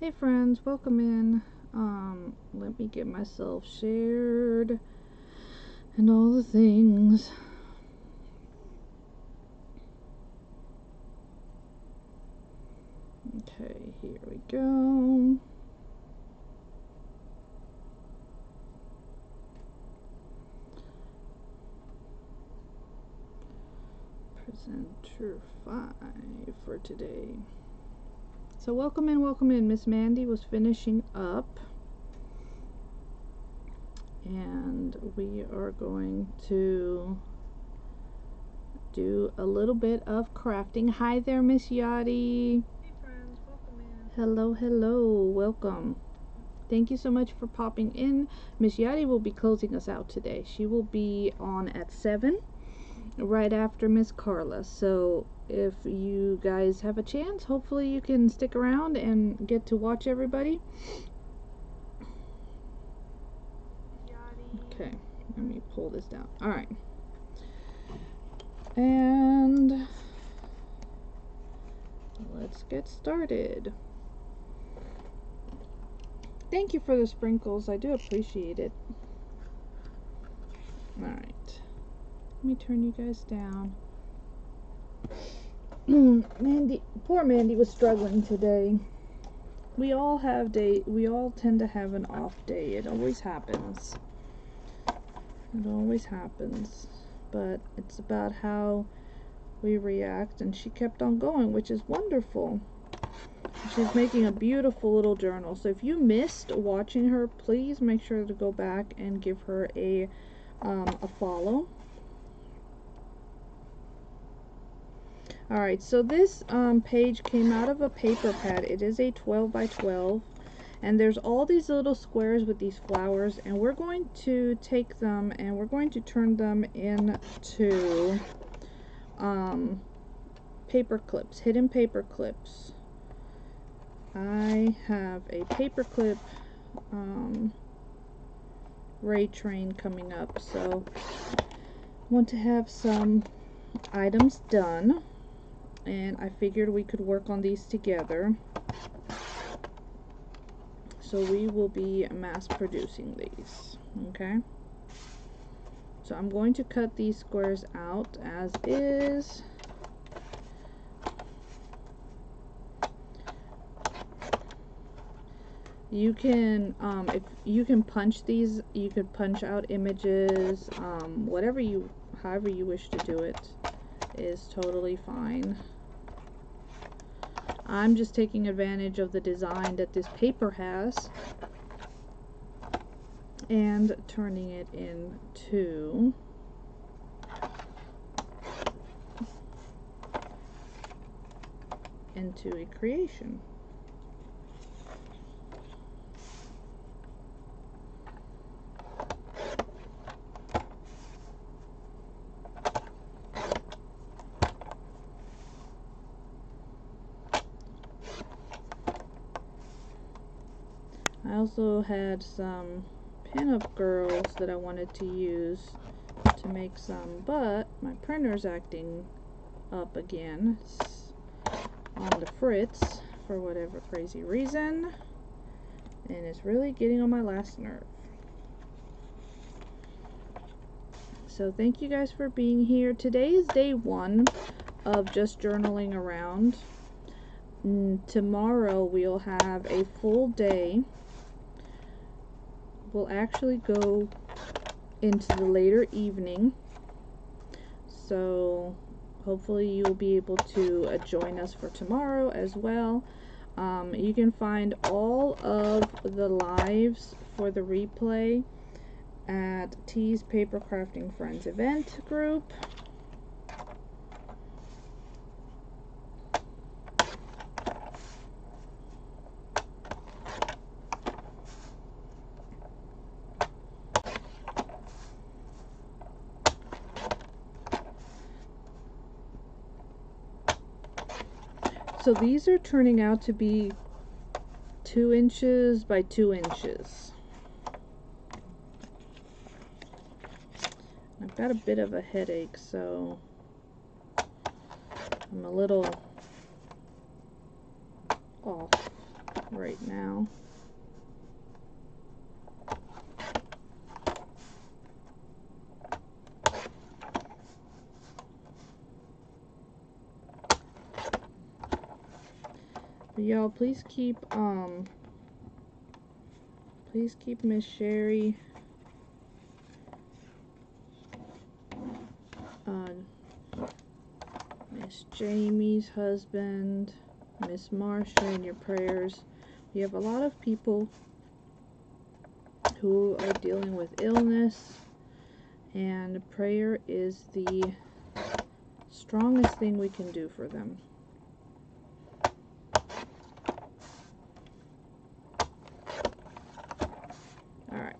Hey friends, welcome in. Let me get myself shared and all the things. Okay, here we go. Presenter 5 for today. So welcome in. Miss Mandy was finishing up. And we are going to do a little bit of crafting. Hi there, Miss Yachty. Hey friends, welcome in. Hello, welcome. Thank you so much for popping in. Miss Yachty will be closing us out today. She will be on at 7, right after Miss Carla. So if you guys have a chance, hopefully you can stick around and get to watch everybody. Okay, let me pull this down. Alright. And let's get started. Thank you for the sprinkles. I do appreciate it. Alright. Let me turn you guys down. Poor Mandy was struggling today. We all tend to have an off day. It always happens. But it's about how we react, and she kept on going, which is wonderful. She's making a beautiful little journal. So if you missed watching her, please make sure to go back and give her a follow. Alright, so this page came out of a paper pad. It is a 12 by 12. And there's all these little squares with these flowers. And we're going to take them and we're going to turn them into paper clips, hidden paper clips. I have a paperclip raid train coming up, so I want to have some items done, and I figured we could work on these together. So we will be mass producing these, okay? So I'm going to cut these squares out as is. You can, if you can punch these, you could punch out images, however you wish to do it is totally fine. I'm just taking advantage of the design that this paper has and turning it into a creation. I also had some pin-up girls that I wanted to use to make some, but my printer's acting up again. It's on the fritz for whatever crazy reason, and it's really getting on my last nerve. So thank you guys for being here. Today is day 1 of just journaling around. Tomorrow we'll have a full day. We'll actually go into the later evening, so hopefully you'll be able to join us for tomorrow as well. You can find all of the lives for the replay at T's Paper Crafting Friends event group. So these are turning out to be 2 inches by 2 inches. I've got a bit of a headache, so I'm a little off. right now. But y'all, please keep Miss Sherry, Miss Jamie's husband, Miss Marsha in your prayers. We have a lot of people who are dealing with illness, and prayer is the strongest thing we can do for them. Alright.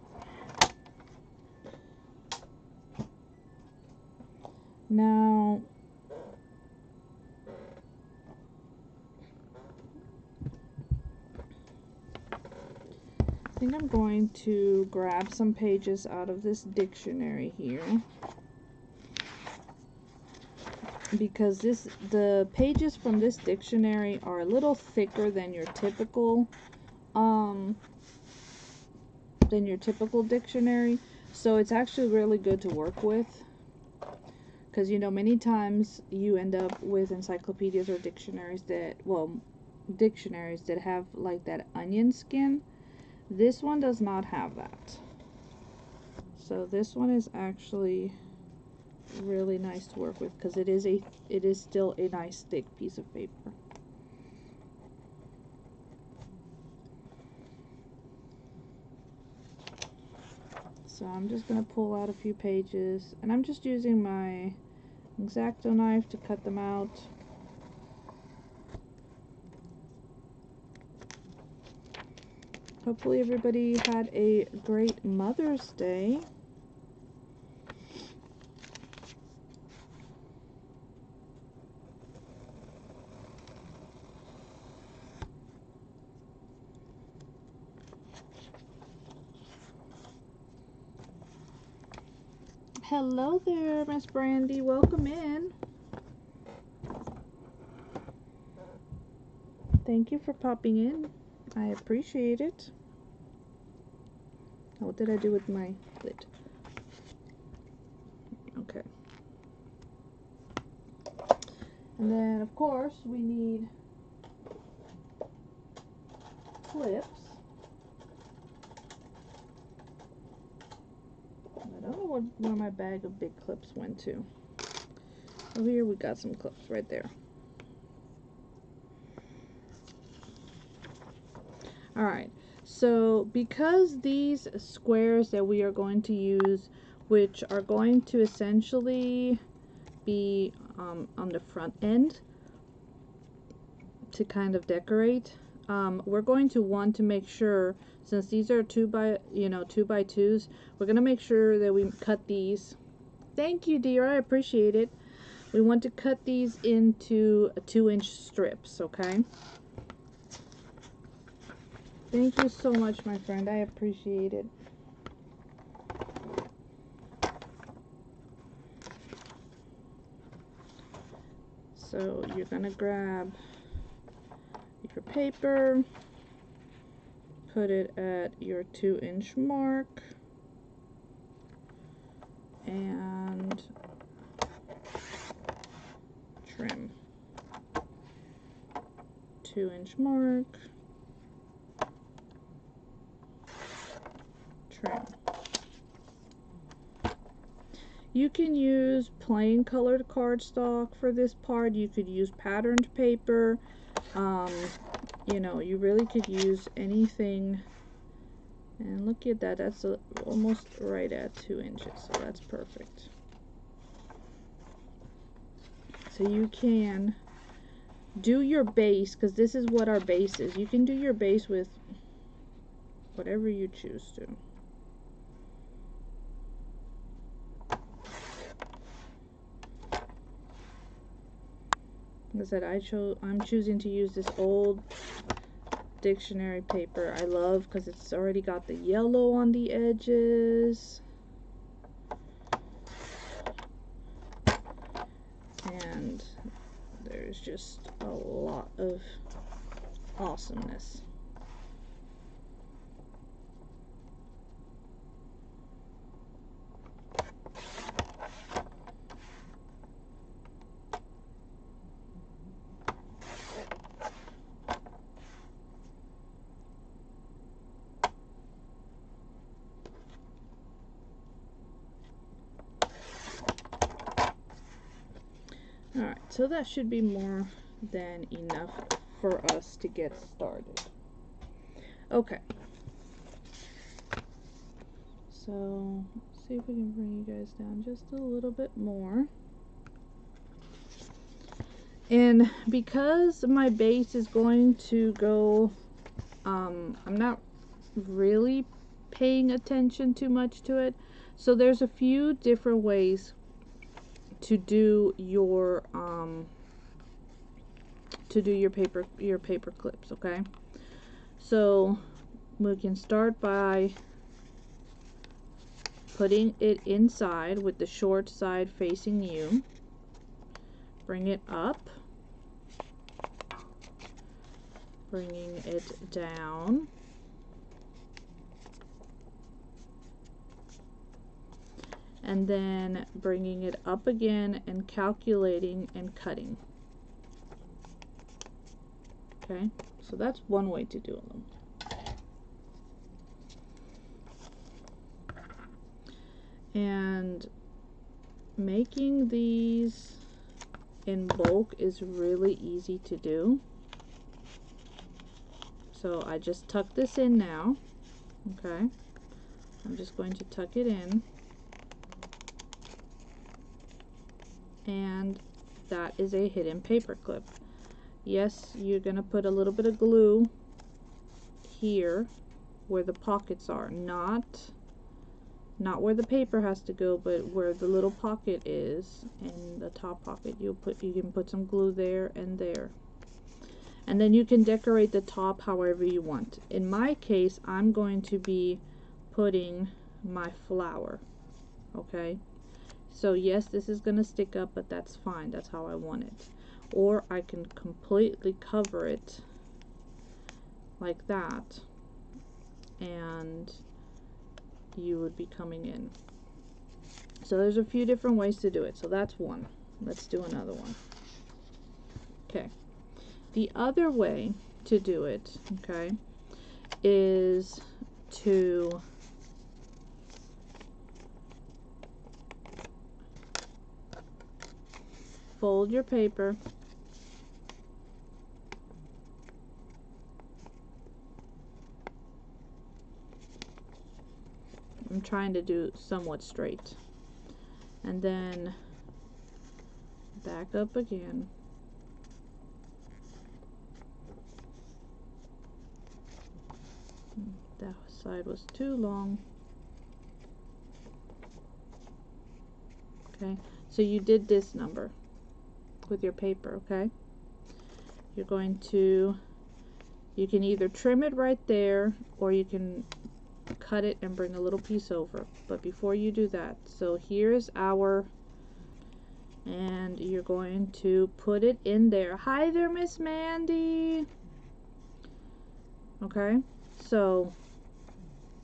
Now, I think I'm going to grab some pages out of this dictionary here, because the pages from this dictionary are a little thicker than your typical dictionary, so it's actually really good to work with, because you know, many times you end up with encyclopedias or dictionaries that have like that onion skin. This one does not have that. So this one is actually really nice to work with, because it is still a nice thick piece of paper. So I'm just going to pull out a few pages, and I'm just using my X-Acto knife to cut them out. Hopefully everybody had a great Mother's Day. Hello there, Miss Brandy. Welcome in. Thank you for popping in. I appreciate it. What did I do with my lid? Okay. And then, of course, we need clips. I don't know where my bag of big clips went to. Oh, here we got some clips right there. Alright, so because these squares that we are going to use, which are going to essentially be on the front end to kind of decorate, we're going to want to make sure, since these are 2 by 2s, we're going to make sure that we cut these. Thank you, dear, I appreciate it. We want to cut these into 2-inch strips, okay? Thank you so much, my friend. I appreciate it. So you're gonna grab your paper, put it at your 2-inch mark, and trim. 2-inch mark, trim. You can use plain colored cardstock for this part. You could use patterned paper. You know, you really could use anything. And look at that. That's almost right at 2 inches. So that's perfect. So you can do your base, because this is what our base is. You can do your base with whatever you choose to. Like I said, I'm choosing to use this old dictionary paper I love, because it's already got the yellow on the edges. And there's just a lot of awesomeness. so that should be more than enough for us to get started. Okay. So, let's see if we can bring you guys down just a little bit more. And because my base is going to go, I'm not really paying attention too much to it. So there's a few different ways to do your paper clips, okay? So we can start by putting it inside with the short side facing you. Bring it up, bringing it down, and then bringing it up again and calculating and cutting. Okay, so that's one way to do them. And making these in bulk is really easy to do. So I just tuck this in now. Okay, I'm just going to tuck it in, and that is a hidden paper clip. Yes, you're gonna put a little bit of glue here where the pockets are, not where the paper has to go, but where the little pocket is in the top pocket. You can put some glue there and there. And then you can decorate the top however you want. In my case, I'm going to be putting my flower. Okay? So yes, this is going to stick up, but that's fine. That's how I want it. Or I can completely cover it like that, and you would be coming in. So there's a few different ways to do it. So that's one. Let's do another one. Okay. The other way to do it, okay, is to fold your paper, I'm trying to do somewhat straight, and then back up again, that side was too long. Okay, so you did this number with your paper. Okay, you're going to, you can either trim it right there, or you can cut it and bring a little piece over. But before you do that, so here's our, and you're going to put it in there. Hi there, Miss Mandy. Okay, so,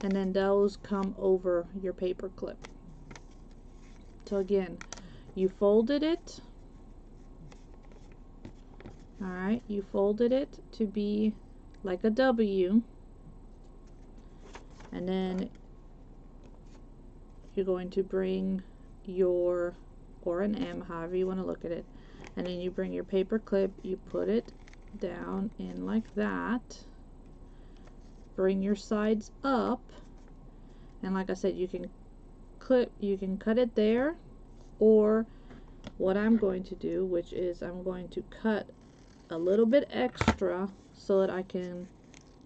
and then those come over your paper clip. So again, you folded it. Alright, you folded it to be like a W, and then you're going to bring your, or an M, however you want to look at it, and then you bring your paper clip, you put it down in like that, bring your sides up, and like I said, you can cut it there, or what I'm going to do, which is I'm going to cut a little bit extra so that I can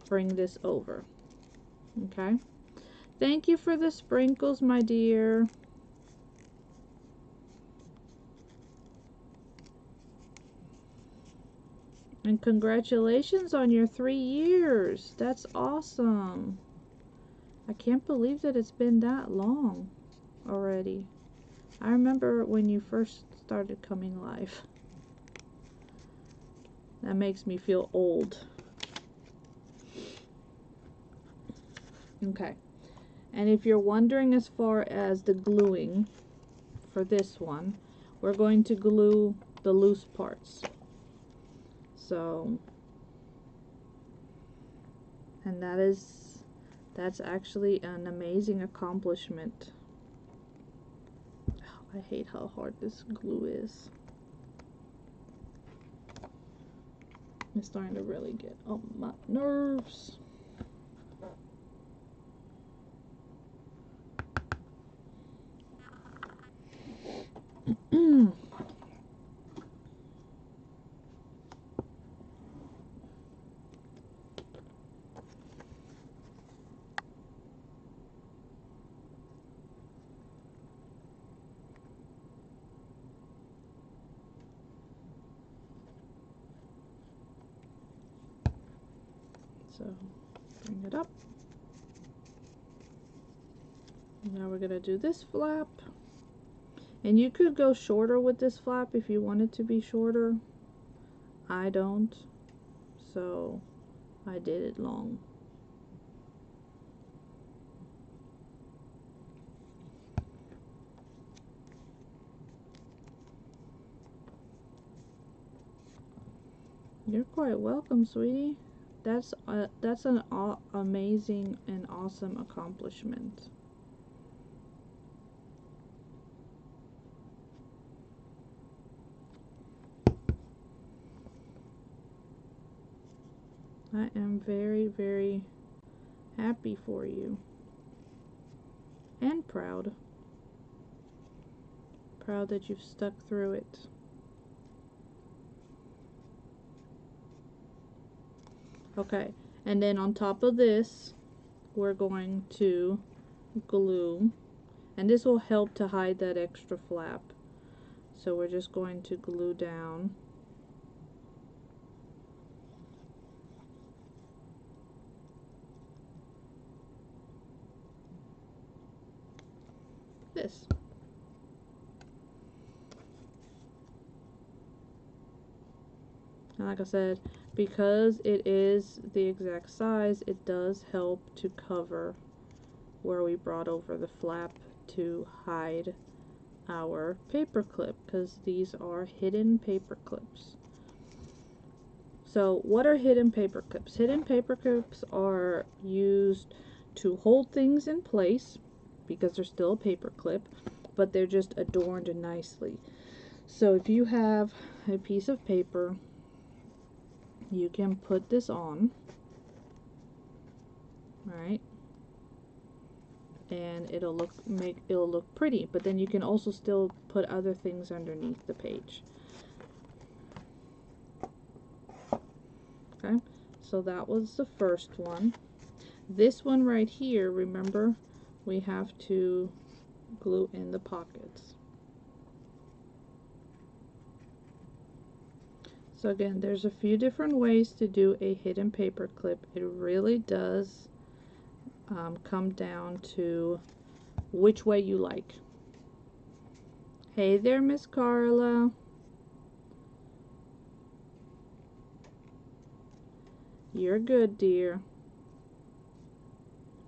bring this over. Okay, thank you for the sprinkles, my dear. And congratulations on your 3 years. That's awesome. I can't believe that it's been that long already. I remember when you first started coming live. That makes me feel old. Okay. And if you're wondering as far as the gluing for this one, we're going to glue the loose parts. So, and that's actually an amazing accomplishment. Oh, I hate how hard this glue is. It's starting to really get on my nerves. So bring it up. Now we're gonna do this flap. And you could go shorter with this flap if you want it to be shorter. I don't, so I did it long. You're quite welcome, sweetie. That's an amazing and awesome accomplishment. I am very, very happy for you. And proud. Proud that you've stuck through it. Okay, and then on top of this, we're going to glue, and this will help to hide that extra flap. So we're just going to glue down this. And like I said, because it is the exact size, it does help to cover where we brought over the flap to hide our paper clip, because these are hidden paper clips. So what are hidden paper clips? Hidden paper clips are used to hold things in place because they're still a paper clip, but they're just adorned nicely. So if you have a piece of paper, you can put this on, right? And it'll look pretty, but then you can also still put other things underneath the page. Okay, so that was the first one. This one right here, remember, we have to glue in the pockets. So again, there's a few different ways to do a hidden paper clip. It really does come down to which way you like. Hey there, Miss Carla. You're good, dear.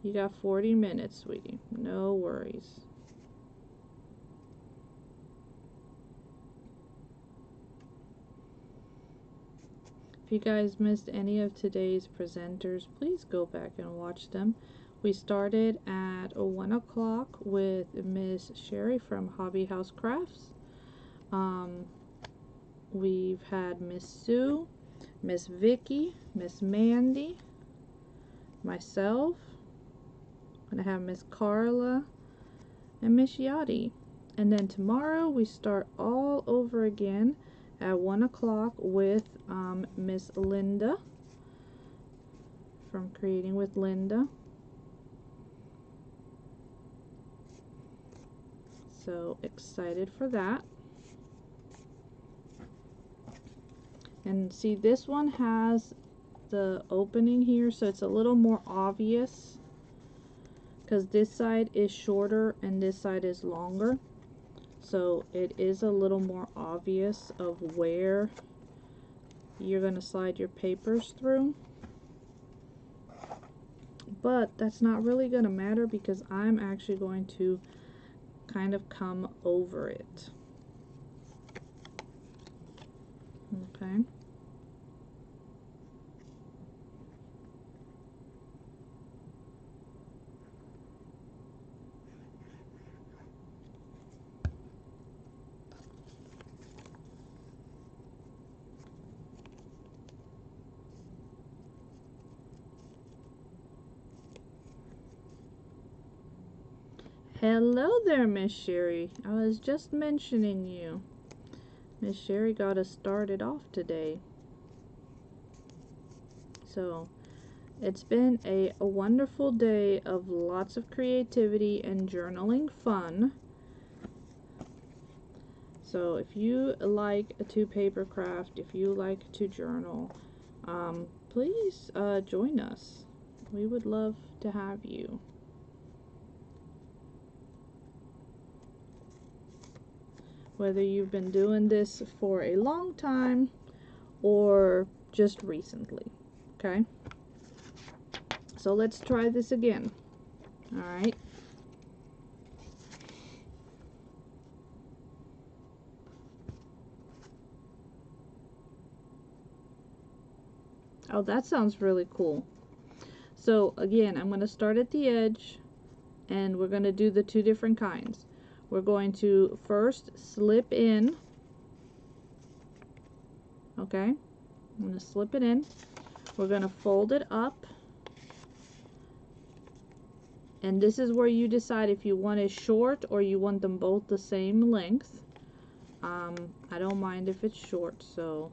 You got 40 minutes, sweetie. No worries. If you guys missed any of today's presenters, please go back and watch them. We started at 1 o'clock with Miss Sherry from Hobby House Crafts. We've had Miss Sue, Miss Vicky, Miss Mandy, myself. I'm gonna have Miss Carla and Miss Yachty. And then tomorrow we start all over again at 1 o'clock with Miss Linda from Creating with Linda. So excited for that. And see, this one has the opening here, so it's a little more obvious because this side is shorter and this side is longer. So it is a little more obvious of where you're going to slide your papers through. But that's not really going to matter because I'm actually going to kind of come over it. Okay. Hello there, Miss Sherry. I was just mentioning you. Miss Sherry got us started off today. So, it's been a wonderful day of lots of creativity and journaling fun. So, if you like to paper craft, if you like to journal, please join us. We would love to have you. Whether you've been doing this for a long time or just recently, okay? So let's try this again. All right. Oh, that sounds really cool. So again, I'm going to start at the edge and we're going to do the two different kinds. We're going to first slip in. Okay. I'm going to slip it in. We're going to fold it up. And this is where you decide if you want it short or you want them both the same length. I don't mind if it's short, so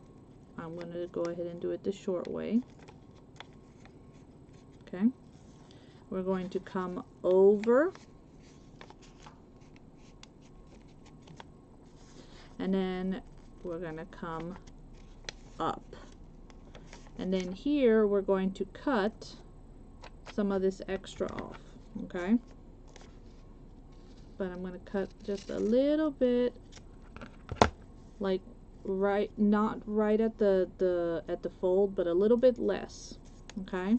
I'm going to go ahead and do it the short way. Okay. We're going to come over. And then we're going to come up. And then here we're going to cut some of this extra off. Okay. But I'm going to cut just a little bit, like right, not right at the fold, but a little bit less. Okay.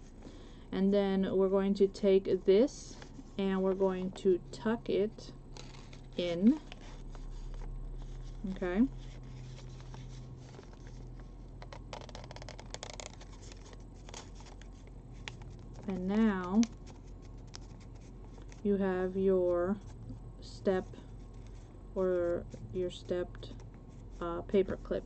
And then we're going to take this and we're going to tuck it in. Okay. And now you have your step or your stepped paper clip.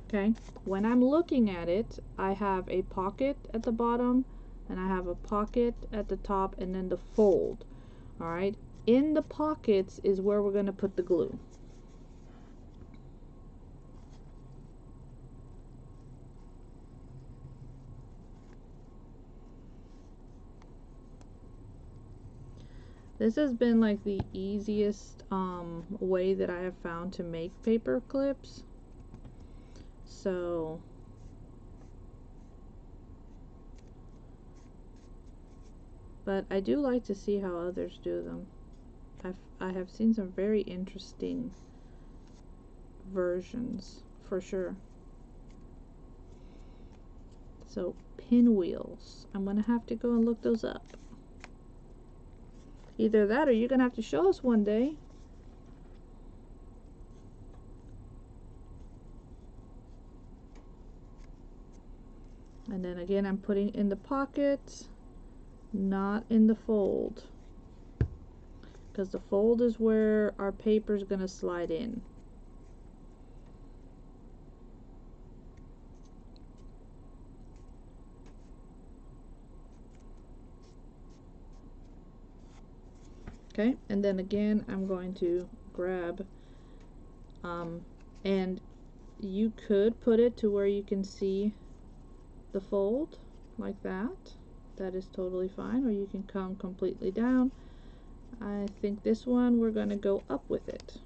Okay. When I'm looking at it, I have a pocket at the bottom and I have a pocket at the top and then the fold. Alright. In the pockets is where we're going to put the glue. This has been like the easiest way that I have found to make paper clips. So but I do like to see how others do them. I have seen some very interesting versions for sure. So pinwheels, I'm gonna have to go and look those up. Either that or you're gonna have to show us one day. And then again, I'm putting in the pocket, not in the fold, because the fold is where our paper is gonna slide in. Okay, and then again I'm going to grab and you could put it to where you can see the fold like that. That is totally fine, or you can come completely down. I think this one we're going to go up with it,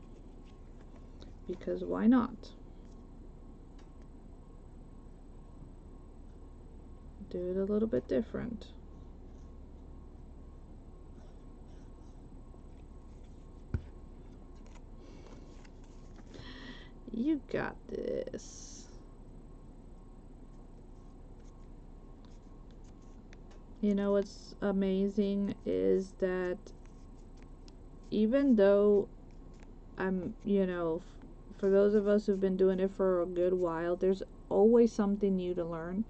because why not? Do it a little bit different. You got this. You know what's amazing is that even though for those of us who've been doing it for a good while, there's always something new to learn.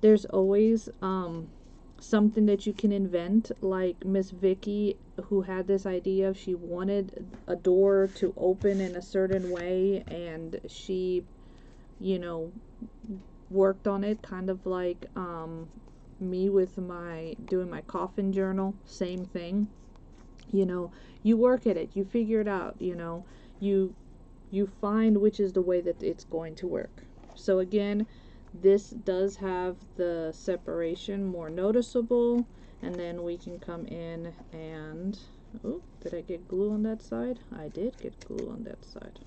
There's always something that you can invent, like Miss Vicky, who had this idea of she wanted a door to open in a certain way, and she, worked on it, kind of like me with doing my coffin journal, same thing. You know, you work at it, you figure it out, you know, you find which is the way that it's going to work. So again, this does have the separation more noticeable, and then we can come in and, oh, did I get glue on that side? I did get glue on that side.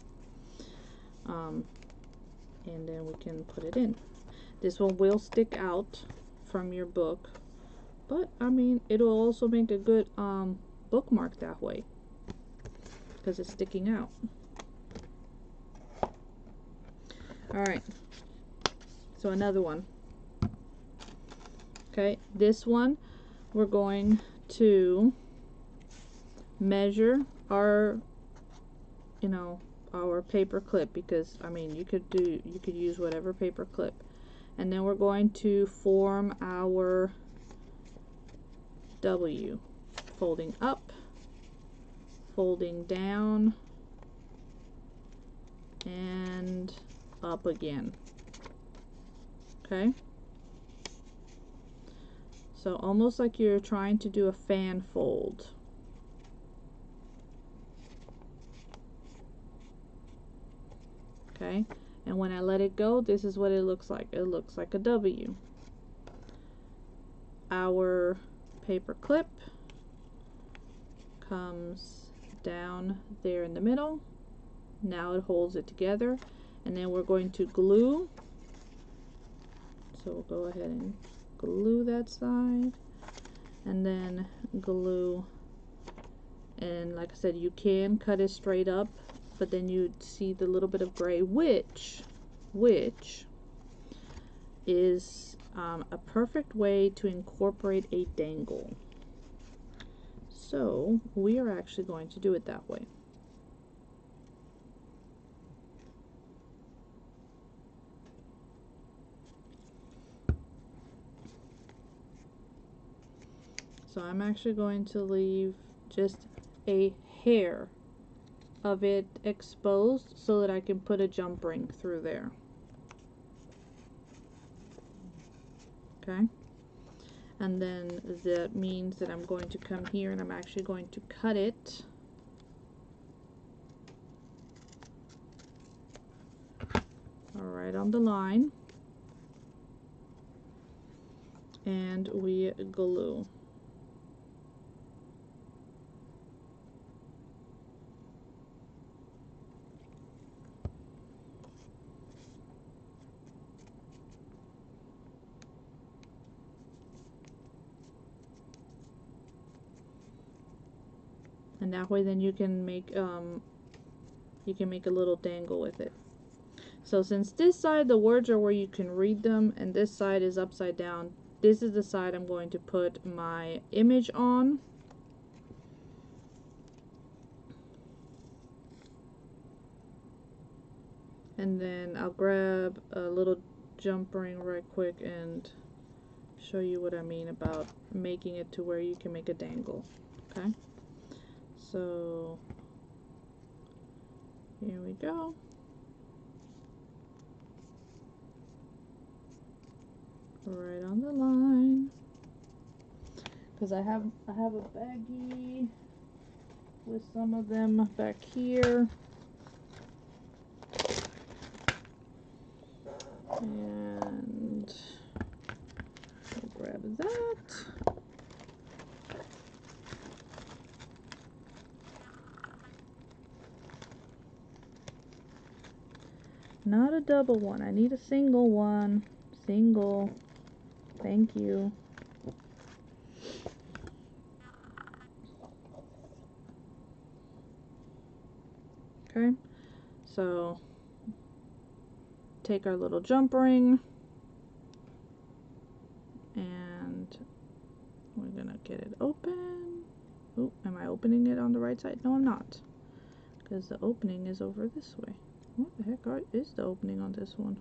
And then we can put it in. This one will stick out from your book, but I mean, it'll also make a good bookmark that way because it's sticking out. Alright, so another one. Okay, this one we're going to measure our, you know, our paper clip, because I mean you could use whatever paper clip, and then we're going to form our W, folding up, folding down, and up again. Okay, so almost like you're trying to do a fan fold. Okay, and when I let it go, this is what it looks like. It looks like a W. Our paper clip comes down there in the middle. Now it holds it together, and then we're going to glue. So we'll go ahead and glue that side, and then glue, and like I said, you can cut it straight up, but then you'd see the little bit of gray, which is a perfect way to incorporate a dangle. So we are actually going to do it that way. So I'm actually going to leave just a hair of it exposed so that I can put a jump ring through there. Okay, and then that means that I'm going to come here and I'm actually going to cut it right on the line, and we glue. And that way then you can make a little dangle with it. So since this side the words are where you can read them and this side is upside down, this is the side I'm going to put my image on. And then I'll grab a little jump ring right quick and show you what I mean about making it to where you can make a dangle. Okay, so here we go. Right on the line, because I have a baggie with some of them back here, and I'll grab that. Not a double one, I need a single one. Single. Thank you. Okay, so take our little jump ring and we're gonna get it open. Oh, am I opening it on the right side? No, I'm not, because the opening is over this way. What the heck is the opening on this one?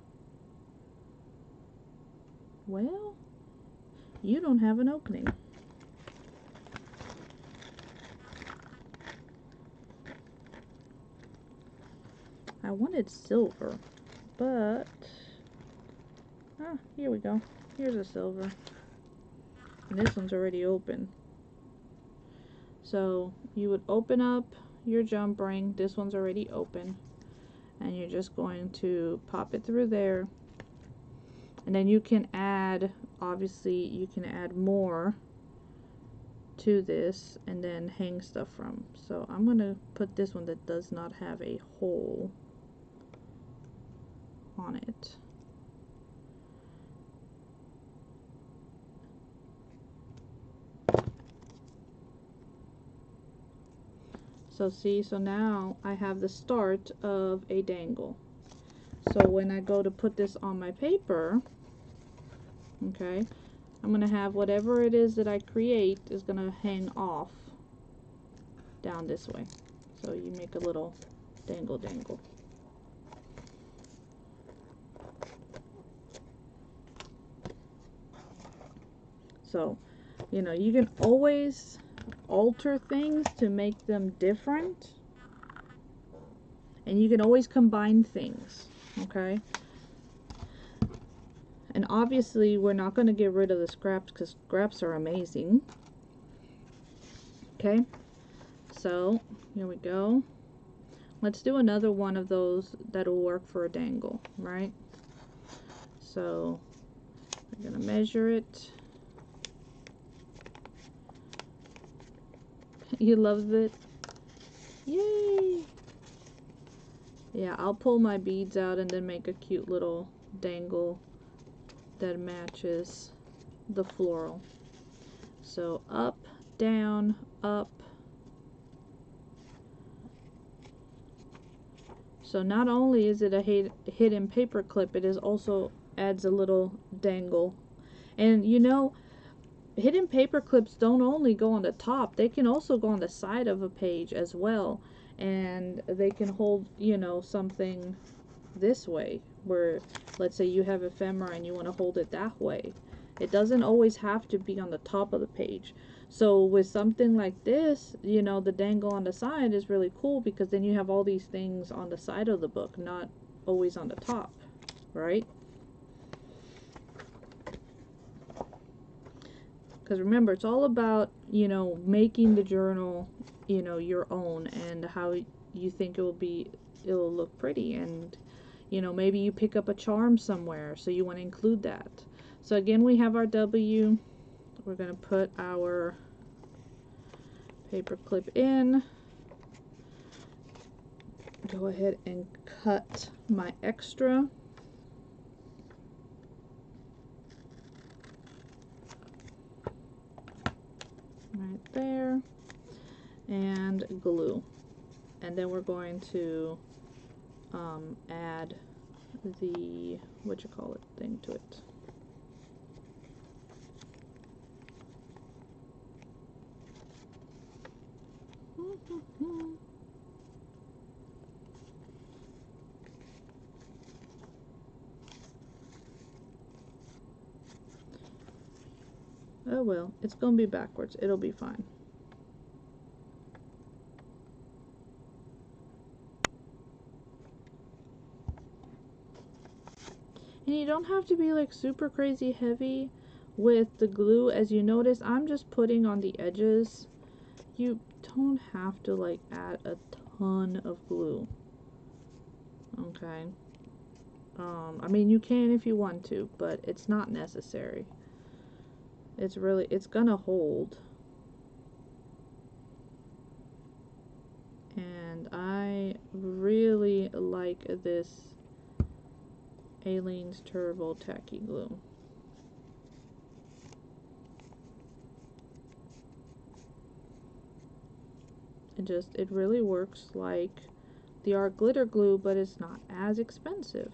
Well, you don't have an opening. I wanted silver, but here we go. Here's a silver. And this one's already open. So you would open up your jump ring. This one's already open. And you're just going to pop it through there. And then you can add, obviously, you can add more to this and then hang stuff from. So I'm going to put this one that does not have a hole on it. So see, so now I have the start of a dangle. So when I go to put this on my paper, okay, I'm going to have whatever it is that I create is going to hang off down this way. So you make a little dangle dangle. So, you know, you can always alter things to make them different. And you can always combine things, okay? And obviously, we're not going to get rid of the scraps because scraps are amazing. Okay, so here we go. Let's do another one of those that'll work for a dangle, right? So we're going to measure it. You love it? Yay! Yeah, I'll pull my beads out and then make a cute little dangle that matches the floral. So up, down, up. So not only is it a hidden paper clip, it is also adds a little dangle. And you know, hidden paper clips don't only go on the top, they can also go on the side of a page as well. And they can hold, you know, something this way, where let's say you have ephemera and you want to hold it that way. It doesn't always have to be on the top of the page. So with something like this, you know, the dangle on the side is really cool because then you have all these things on the side of the book, not always on the top, right? Because remember, it's all about, you know, making the journal, you know, your own and how you think it'll look pretty. And, you know, maybe you pick up a charm somewhere, so you want to include that. So again, we have our W. We're going to put our paper clip in. Go ahead and cut my extra. Right there. And glue. And then we're going to add the, thing to it. Oh well, it's gonna be backwards. It'll be fine. And you don't have to be like super crazy heavy with the glue. As you notice, I'm just putting on the edges. You don't have to like add a ton of glue. Okay. I mean, you can if you want to, but it's not necessary. It's gonna hold. And I really like this Aleene's Turbo Tacky Glue. It really works like the art glitter glue, but it's not as expensive.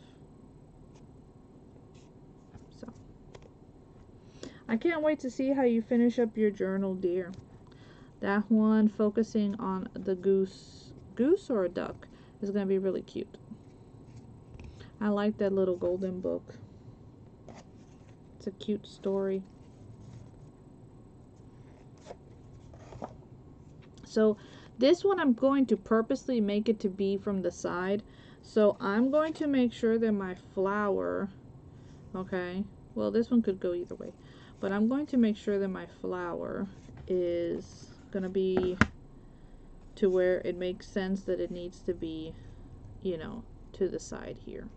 So I can't wait to see how you finish up your journal, dear. That one focusing on the goose or a duck is going to be really cute. I like that little golden book. It's a cute story. So this one I'm going to purposely make it to be from the side. So I'm going to make sure that my flower, okay, well this one could go either way, but I'm going to make sure that my flower is gonna be to where it makes sense that it needs to be, you know, to the side here.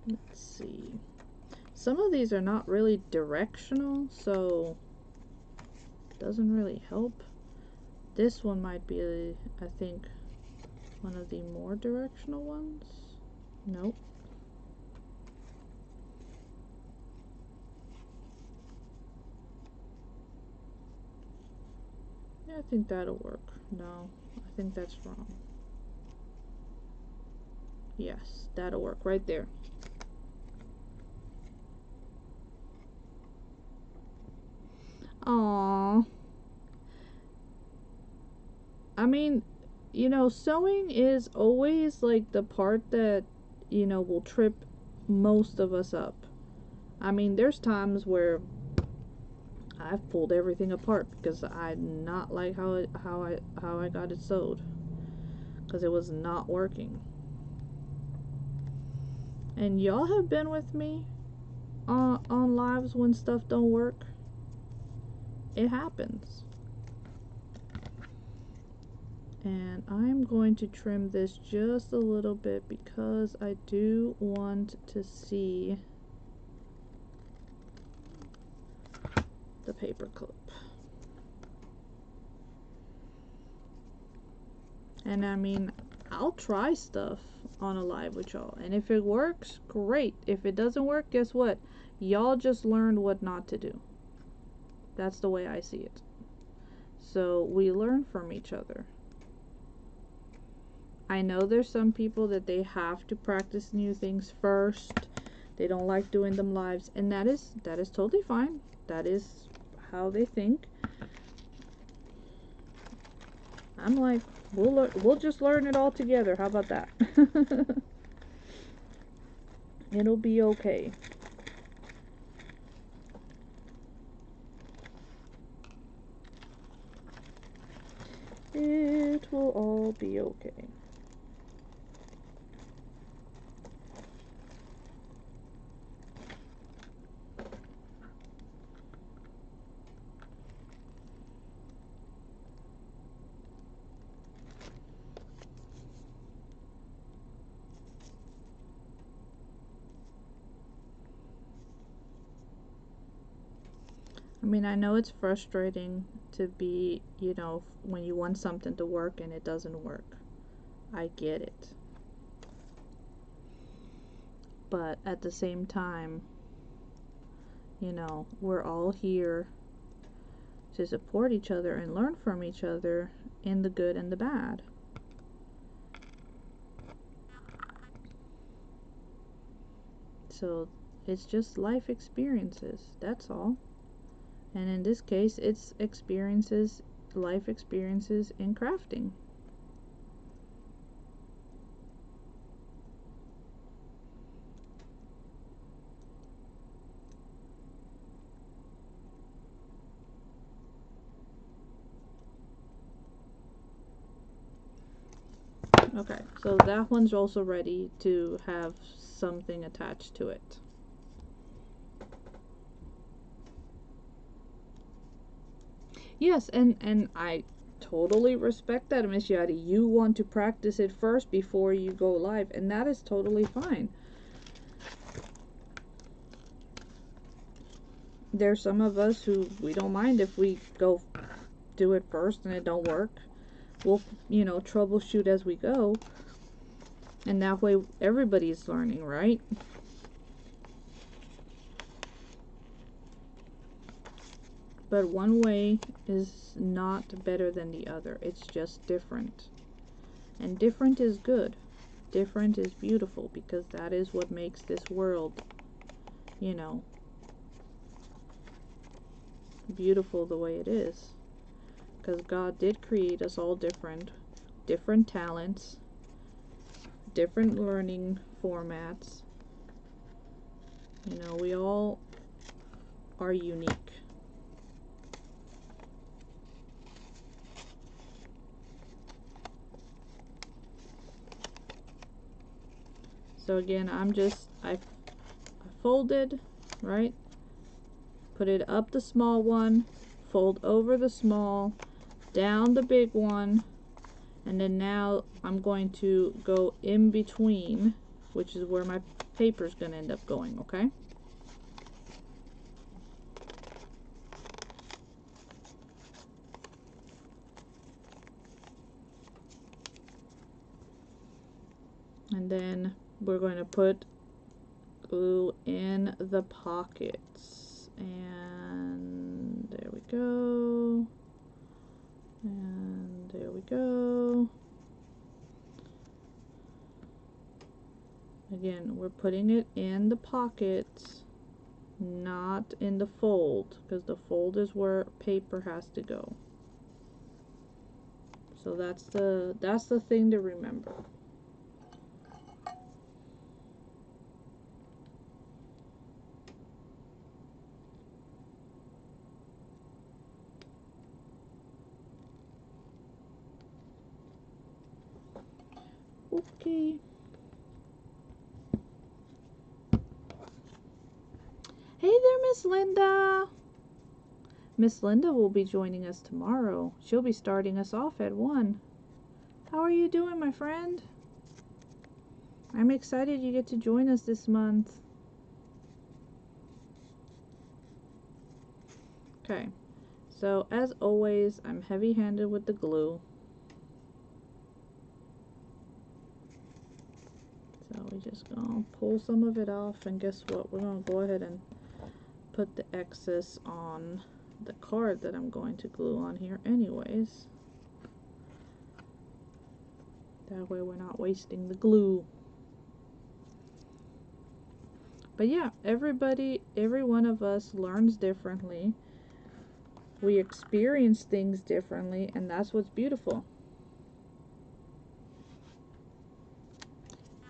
Let's see. Some of these are not really directional, so it doesn't really help. This one might be, I think, one of the more directional ones. Nope. Yeah, I think that'll work. No, I think that's wrong. Yes, that'll work right there. Aww. I mean, you know, sewing is always like the part that, you know, will trip most of us up. I mean, there's times where I've pulled everything apart because I not like how I got it sewed, because it was not working. And y'all have been with me on lives when stuff don't work. It happens. And I'm going to trim this just a little bit because I do want to see the paper clip. And I mean, I'll try stuff on a live with y'all, and if it works, great. If it doesn't work, guess what? Y'all just learned what not to do. That's the way I see it. So we learn from each other. I know there's some people that they have to practice new things first. They don't like doing them lives, and that is totally fine. That is how they think. I'm like, we'll just learn it all together. How about that? It'll be okay. It will all be okay. I mean, I know it's frustrating to be, you know, when you want something to work and it doesn't work. I get it. But at the same time, you know, we're all here to support each other and learn from each other in the good and the bad. So it's just life experiences, that's all. And in this case, it's experiences, life experiences in crafting. Okay, so that one's also ready to have something attached to it. Yes, and I totally respect that, Miss Yadi. You want to practice it first before you go live, and that is totally fine. There's some of us who we don't mind if we go do it first and it don't work. We'll, you know, troubleshoot as we go, and that way everybody's learning, right? But one way is not better than the other. It's just different. And different is good. Different is beautiful, because that is what makes this world, you know, beautiful the way it is. Because God did create us all different. Different talents. Different learning formats. You know, we all are unique. So again, I folded, right? Put it up the small one, fold over the small, down the big one, and then now I'm going to go in between, which is where my paper's going to end up going, okay? And then we're going to put glue in the pockets. And there we go. And there we go. Again, we're putting it in the pockets, not in the fold, because the fold is where paper has to go. So that's the thing to remember. Okay. Hey there, Miss Linda. Miss Linda will be joining us tomorrow. She'll be starting us off at 1. How are you doing, my friend? I'm excited you get to join us this month. Okay, so as always, I'm heavy-handed with the glue. So we're just gonna pull some of it off, and guess what? We're gonna go ahead and put the excess on the card that I'm going to glue on here anyways. That way we're not wasting the glue. But yeah, every one of us learns differently. We experience things differently, and that's what's beautiful.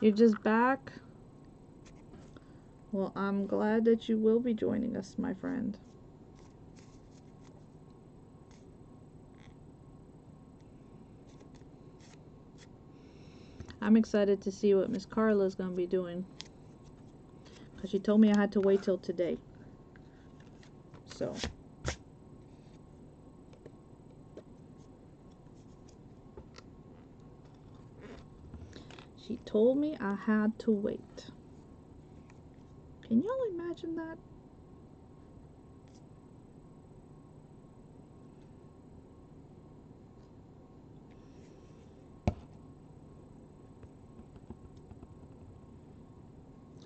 You're just back? Well, I'm glad that you will be joining us, my friend. I'm excited to see what Miss Carla is going to be doing, because she told me I had to wait till today. So she told me I had to wait. Can y'all imagine that?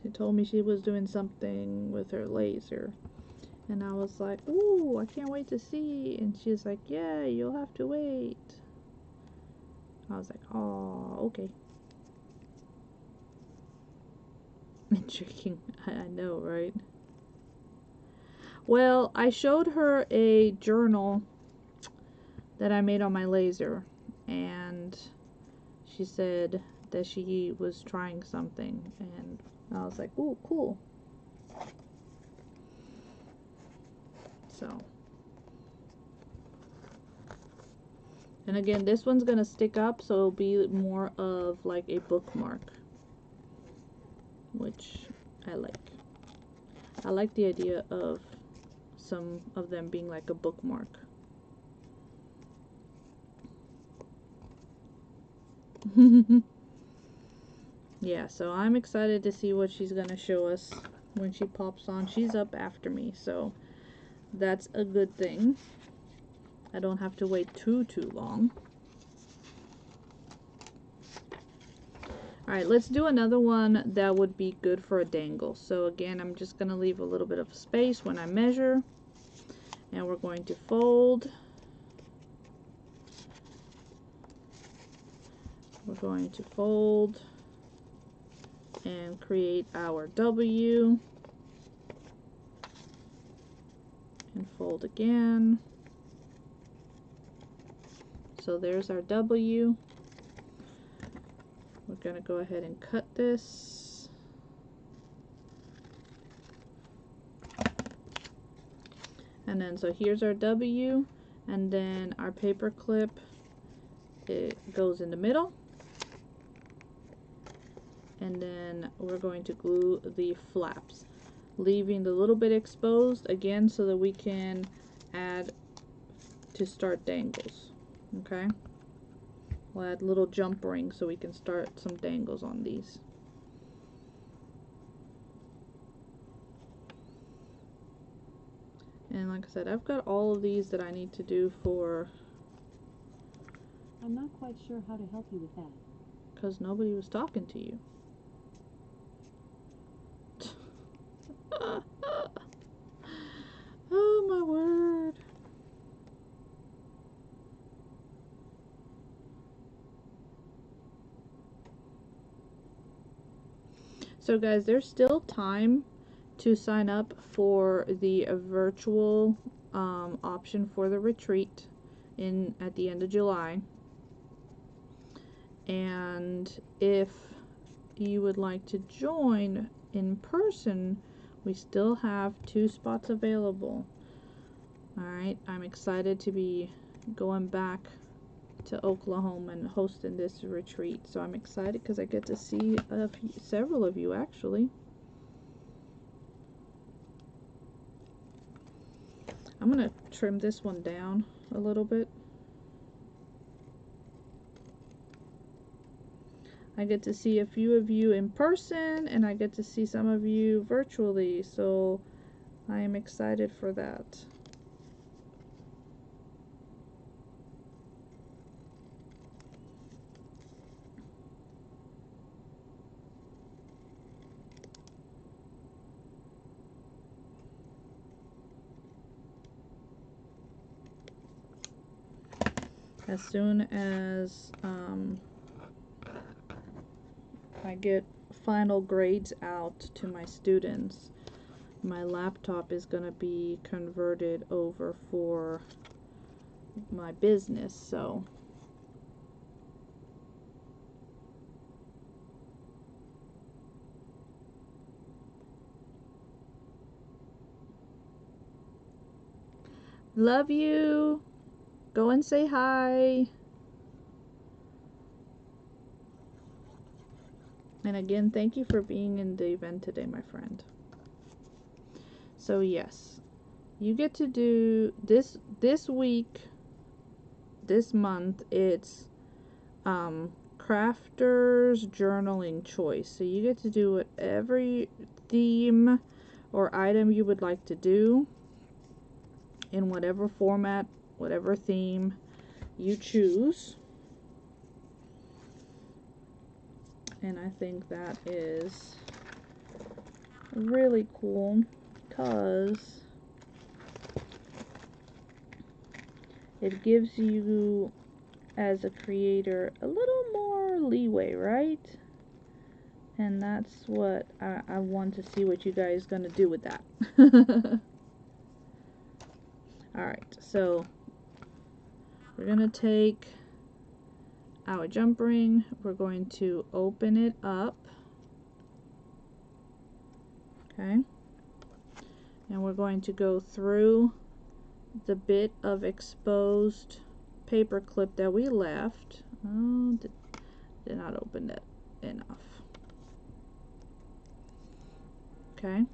She told me she was doing something with her laser. And I was like, ooh, I can't wait to see. And she's like, yeah, you'll have to wait. I was like, oh, okay. Intriguing. I know, right? Well, I showed her a journal that I made on my laser. And she said that she was trying something. And I was like, ooh, cool. So. And again, this one's going to stick up, so it'll be more of like a bookmark, which I like. I like the idea of some of them being like a bookmark. Yeah, so I'm excited to see what she's going to show us when she pops on. She's up after me, so that's a good thing. I don't have to wait too long. Alright, let's do another one that would be good for a dangle. So again, I'm just going to leave a little bit of space when I measure. And we're going to fold. We're going to fold and create our W. And fold again. So there's our W. We're going to go ahead and cut this. And then so here's our W, and then our paper clip, it goes in the middle. and then we're going to glue the flaps, leaving the little bit exposed again so that we can add to start dangles. Okay, we'll add little jump rings so we can start some dangles on these. And like I said, I've got all of these that I need to do for... I'm not quite sure how to help you with that. Because nobody was talking to you. Oh my word. So guys, there's still time to sign up for the virtual option for the retreat at the end of July. And if you would like to join in person, we still have 2 spots available. Alright, I'm excited to be going back to Oklahoma and hosting this retreat. So I'm excited because I get to see several of you actually. I'm going to trim this one down a little bit. I get to see a few of you in person, and I get to see some of you virtually, so I am excited for that. As soon as I get final grades out to my students, my laptop is going to be converted over for my business, so love you. Go and say hi. And again, thank you for being in the event today, my friend. So yes, you get to do this week, this month, it's crafter's journaling choice. So you get to do whatever theme or item you would like to do in whatever format, whatever theme you choose. And I think that is really cool because it gives you as a creator a little more leeway, right? And that's what I want to see what you guys gonna do with that. Alright, so we're gonna take our jump ring, we're going to open it up, okay, and we're going to go through the bit of exposed paper clip that we left. Oh, did not open it enough. Okay,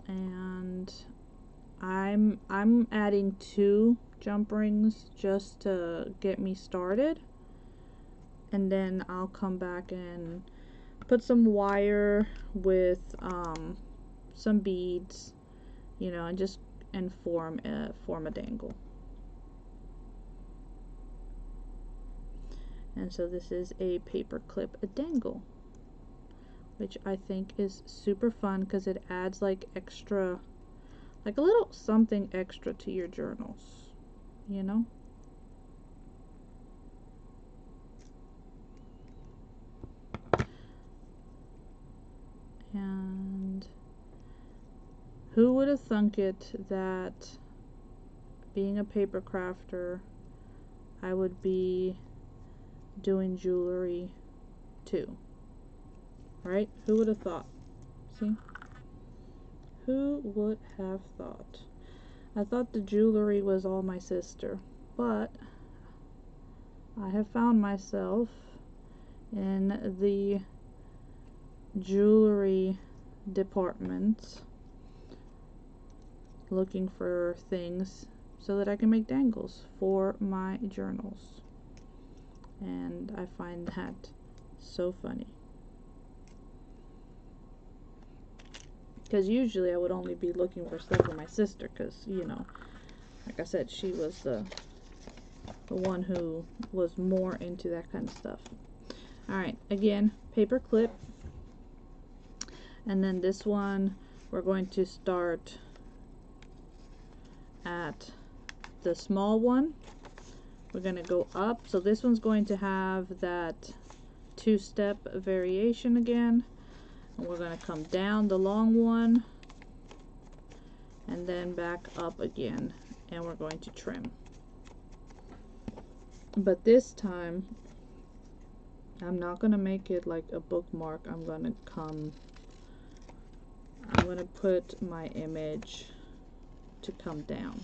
and I'm adding 2 jump rings just to get me started, and then I'll come back and put some wire with some beads, you know, and form a dangle. And so this is a paper clip dangle, which I think is super fun because it adds like extra, like a little something extra to your journals, you know? And who would have thunk it that being a paper crafter, I would be doing jewelry too, right? Who would have thought? See? Who would have thought? I thought the jewelry was all my sister, but I have found myself in the jewelry department looking for things so that I can make dangles for my journals, and I find that so funny, because usually I would only be looking for stuff for my sister, because, you know, like I said, she was the one who was more into that kind of stuff. Alright, again, paper clip, and then this one we're going to start at the small one. We're going to go up, so this one's going to have that two-step variation again, and we're going to come down the long one and then back up again, and we're going to trim. But this time I'm not going to make it like a bookmark. I'm going to put my image to come down.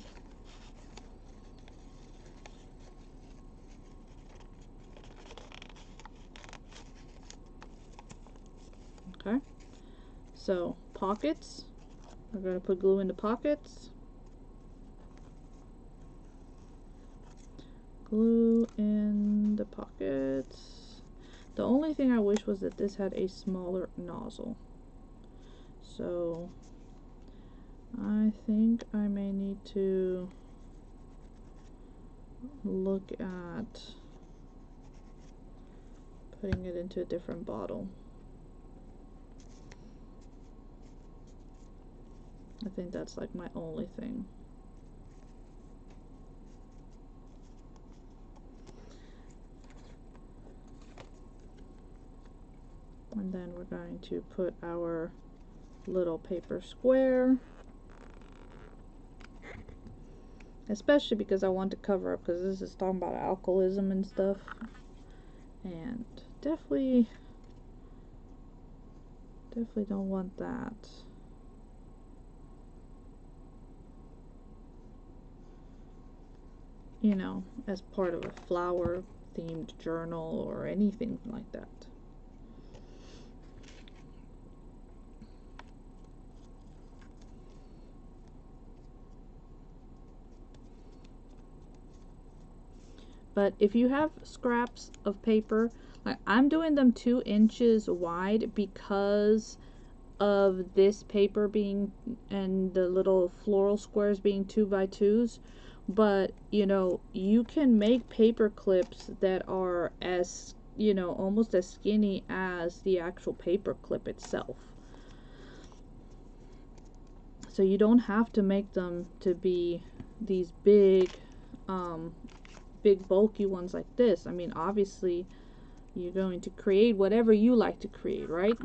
Okay, so pockets, we're going to put glue in the pockets. Glue in the pockets. The only thing I wish was that this had a smaller nozzle. So I think I may need to look at putting it into a different bottle. I think that's like my only thing. And then we're going to put our little paper square, especially because I want to cover up, because this is talking about alcoholism and stuff, and definitely don't want that. You know, as part of a flower themed journal or anything like that. But if you have scraps of paper, like I'm doing them 2 inches wide because of this paper being, and the little floral squares being 2 by 2s. But you know, you can make paper clips that are as, you know, almost as skinny as the actual paper clip itself. So you don't have to make them to be these big bulky ones like this. I mean, obviously you're going to create whatever you like to create, right?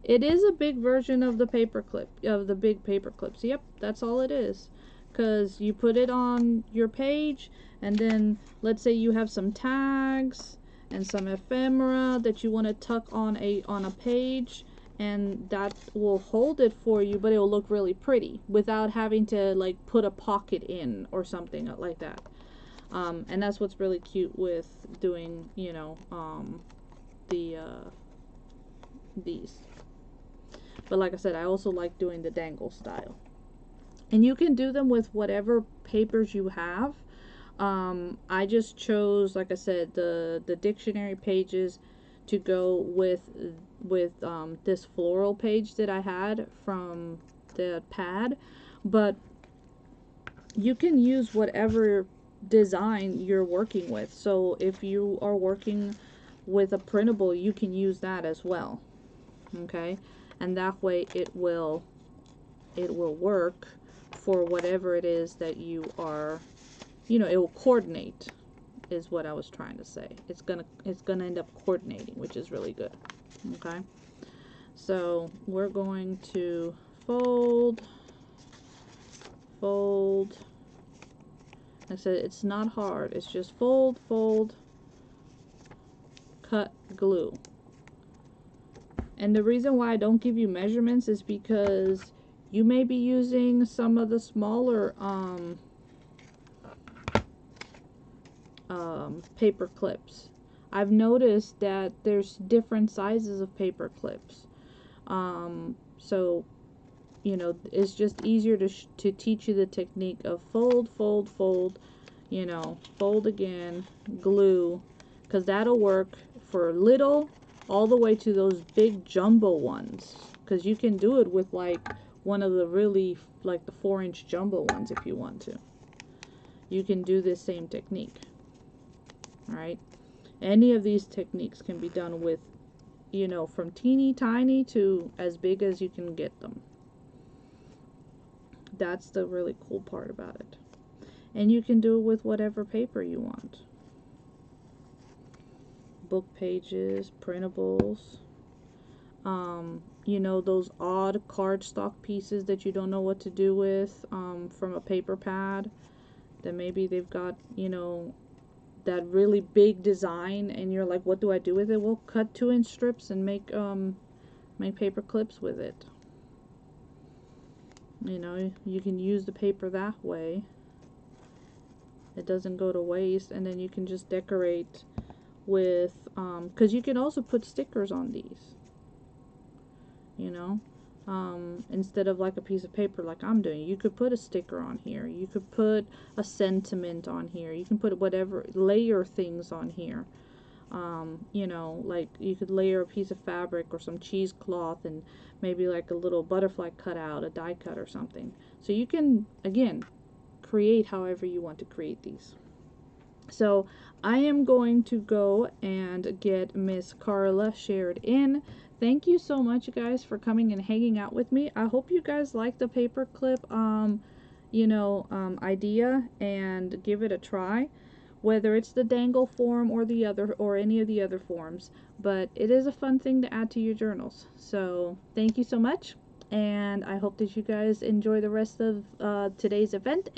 It is a big version of the paper clip, of the big paper clips. Yep, that's all it is. Because you put it on your page, and then let's say you have some tags and some ephemera that you want to tuck on a page, and that will hold it for you, but it will look really pretty without having to like put a pocket in or something like that. And that's what's really cute with doing, you know, these. But like I said, I also like doing the dangle style. And you can do them with whatever papers you have. I just chose, like I said, the dictionary pages to go with this floral page that I had from the pad. But you can use whatever design you're working with. So if you are working with a printable, you can use that as well. Okay? And that way it will work for whatever it is that you are, you know, it will coordinate, is what I was trying to say. It's gonna end up coordinating, which is really good. Okay, so we're going to fold. Like I said, it's not hard. It's just fold, cut, glue. And the reason why I don't give you measurements is because You may be using some of the smaller paper clips. I've noticed that there's different sizes of paper clips. So you know, it's just easier to teach you the technique of fold, fold, fold, you know, fold again, glue, because that'll work for little all the way to those big jumbo ones, because you can do it with like one of the really, like the 4-inch jumbo ones if you want to. You can do this same technique. Alright, any of these techniques can be done with, you know, from teeny tiny to as big as you can get them. That's the really cool part about it. And you can do it with whatever paper you want. Book pages, printables, you know, those odd cardstock pieces that you don't know what to do with from a paper pad, that maybe they've got, you know, that really big design and you're like, what do I do with it? Well, cut 2-inch strips and make paper clips with it. You know, you can use the paper that way. It doesn't go to waste, and then you can just decorate with, because you can also put stickers on these, you know, instead of like a piece of paper like I'm doing. You could put a sticker on here. You could put a sentiment on here. You can put whatever, layer things on here. You know, like you could layer a piece of fabric or some cheesecloth and maybe like a little butterfly cutout, a die cut or something. So you can, again, create however you want to create these. So I am going to go and get Miss Carla shared in. Thank you so much, you guys, for coming and hanging out with me. I hope you guys like the paperclip you know, idea, and give it a try, whether it's the dangle form or the other, or any of the other forms. But it is a fun thing to add to your journals. So thank you so much, and I hope that you guys enjoy the rest of today's event.